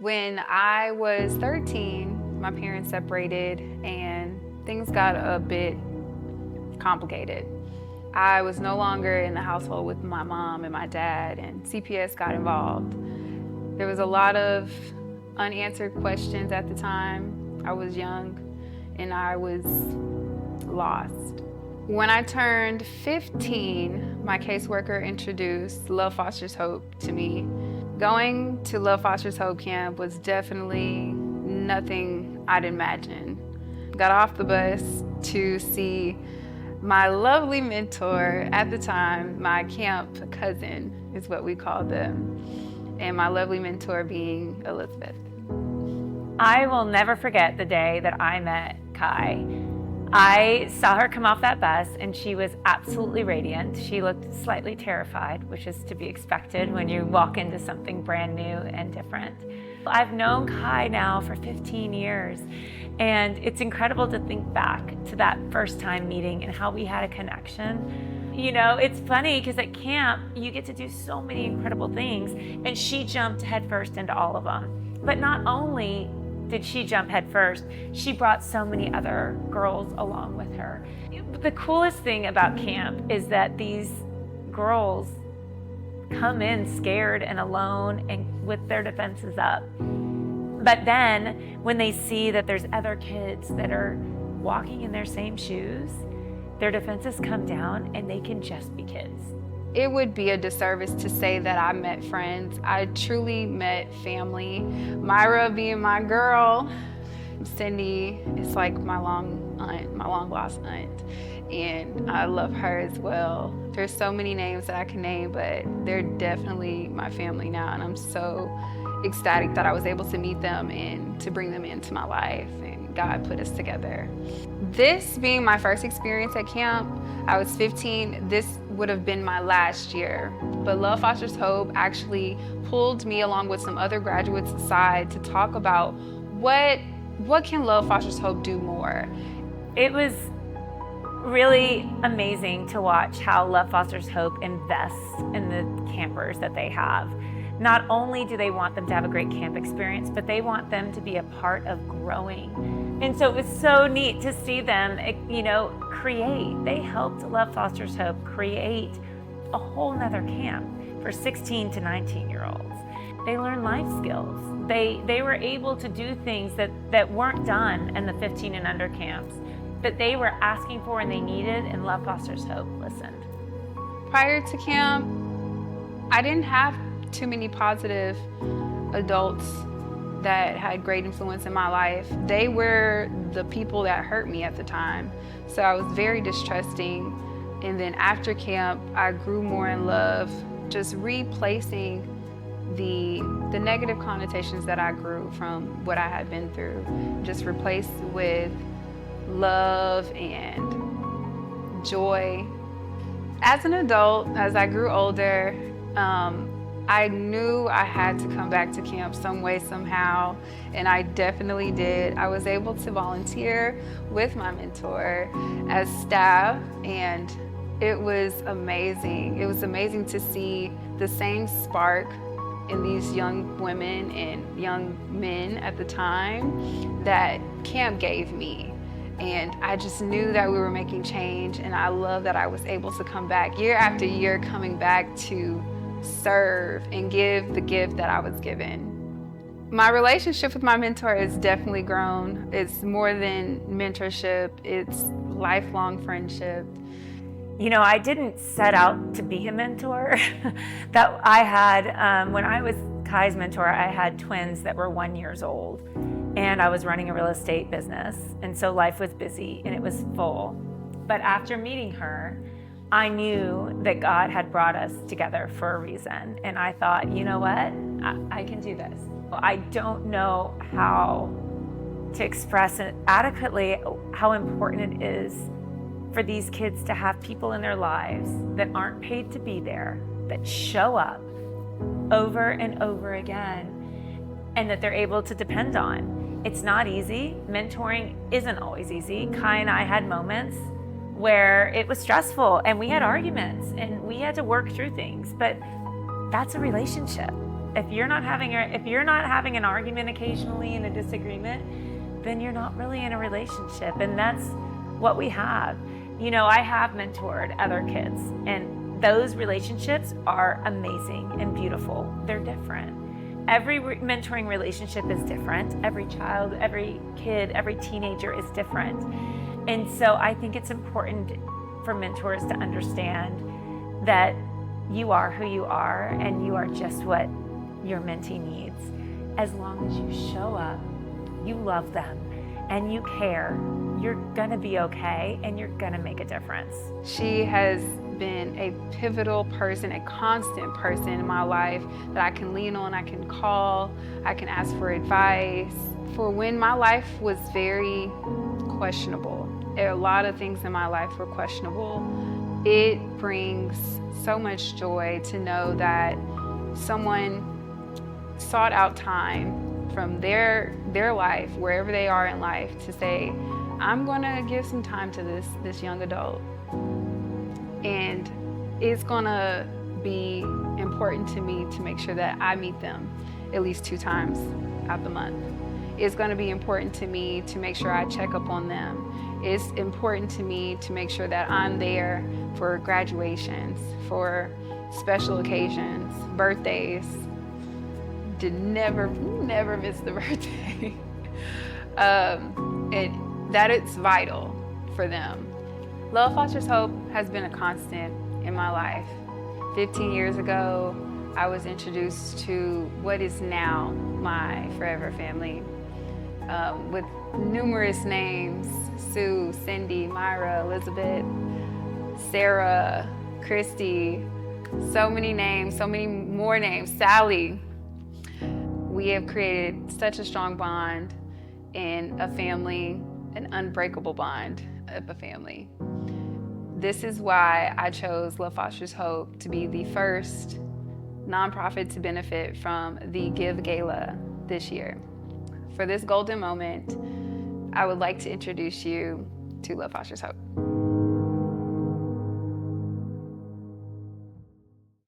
When I was 13, my parents separated and things got a bit complicated. I was no longer in the household with my mom and my dad, and CPS got involved. There was a lot of unanswered questions at the time. I was young and I was lost. When I turned 15, my caseworker introduced Love Fosters Hope to me. Going to Love Fosters Hope camp was definitely nothing I'd imagined. Got off the bus to see my lovely mentor at the time, my camp cousin is what we called them, and my lovely mentor being Elizabeth. I will never forget the day that I met Kai. I saw her come off that bus and she was absolutely radiant. She looked slightly terrified, which is to be expected when you walk into something brand new and different. I've known Kai now for 15 years, and it's incredible to think back to that first time meeting and how we had a connection. You know, it's funny because at camp, you get to do so many incredible things, and she jumped headfirst into all of them. But not only did she jump headfirst, she brought so many other girls along with her. The coolest thing about camp is that these girls come in scared and alone and with their defenses up. But then when they see that there's other kids that are walking in their same shoes, their defenses come down and they can just be kids. It would be a disservice to say that I met friends. I truly met family. Myra being my girl, Cindy is like my long lost aunt, and I love her as well. There's so many names that I can name, but they're definitely my family now, and I'm so ecstatic that I was able to meet them and to bring them into my life, and God put us together. This being my first experience at camp, I was 15, this would have been my last year. But Love Fosters Hope actually pulled me along with some other graduates aside to talk about what can Love Fosters Hope do more. It was really amazing to watch how Love Fosters Hope invests in the campers that they have. Not only do they want them to have a great camp experience, but they want them to be a part of growing. And so it was so neat to see them, create. They helped Love Fosters Hope create a whole nother camp for 16 to 19-year-olds. They learned life skills. They were able to do things that weren't done in the 15 and under camps, that they were asking for and they needed, and Love Fosters Hope listened. Prior to camp, I didn't have too many positive adults that had great influence in my life. They were the people that hurt me at the time. So I was very distrusting. And then after camp, I grew more in love, just replacing the negative connotations that I grew from what I had been through, just replaced with love and joy. As an adult, as I grew older, I knew I had to come back to camp some way, somehow, and I definitely did. I was able to volunteer with my mentor as staff, and it was amazing. It was amazing to see the same spark in these young women and young men at the time that camp gave me. And I just knew that we were making change, and I love that I was able to come back year after year, coming back to serve and give the gift that I was given. My relationship with my mentor has definitely grown. It's more than mentorship, it's lifelong friendship. You know, I didn't set out to be a mentor. That I had, when I was Kai's mentor, I had twins that were 1 year old, and I was running a real estate business, and so life was busy and it was full. But after meeting her, I knew that God had brought us together for a reason. And I thought, you know what? I can do this. I don't know how to express adequately how important it is for these kids to have people in their lives that aren't paid to be there, that show up over and over again, and that they're able to depend on. It's not easy. Mentoring isn't always easy. Kai and I had moments where it was stressful and we had arguments and we had to work through things, but that's a relationship. If you're not having an argument occasionally and a disagreement, then you're not really in a relationship. And that's what we have. You know, I have mentored other kids, and those relationships are amazing and beautiful. They're different. Every mentoring relationship is different. Every child, every kid, every teenager is different. And so I think it's important for mentors to understand that you are who you are, and you are just what your mentee needs. As long as you show up, you love them, and you care, you're gonna be okay, and you're gonna make a difference. She has been a pivotal person, a constant person in my life that I can lean on, I can call, I can ask for advice. For when my life was very questionable, a lot of things in my life were questionable, it brings so much joy to know that someone sought out time from their life, wherever they are in life, to say, I'm gonna give some time to this young adult. And it's gonna be important to me to make sure that I meet them at least 2 times out the month. It's gonna be important to me to make sure I check up on them. It's important to me to make sure that I'm there for graduations, for special occasions, birthdays. Never miss the birthday. And that it's vital for them. Love Fosters Hope has been a constant in my life. 15 years ago, I was introduced to what is now my forever family, with numerous names: Sue, Cindy, Myra, Elizabeth, Sarah, Christy, so many names, so many more names, Sally. We have created such a strong bond in a family, an unbreakable bond of a family. This is why I chose Love Fosters Hope to be the first nonprofit to benefit from the Give Gala this year. For this golden moment, I would like to introduce you to Love Fosters Hope.